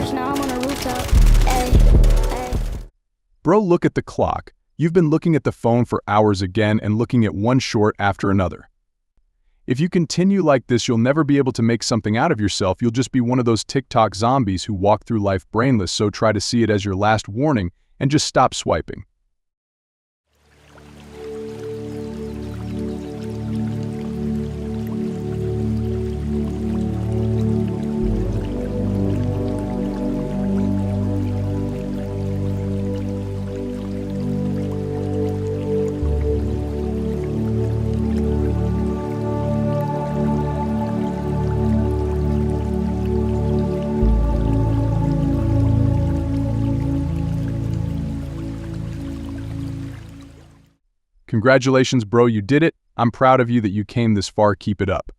crash, now I'm on a rooftop. Ay, ay. Bro, look at the clock. You've been looking at the phone for hours again and looking at one short after another. If you continue like this, you'll never be able to make something out of yourself. You'll just be one of those TikTok zombies who walk through life brainless, so try to see it as your last warning and just stop swiping. Congratulations, bro, you did it. I'm proud of you that you came this far. Keep it up.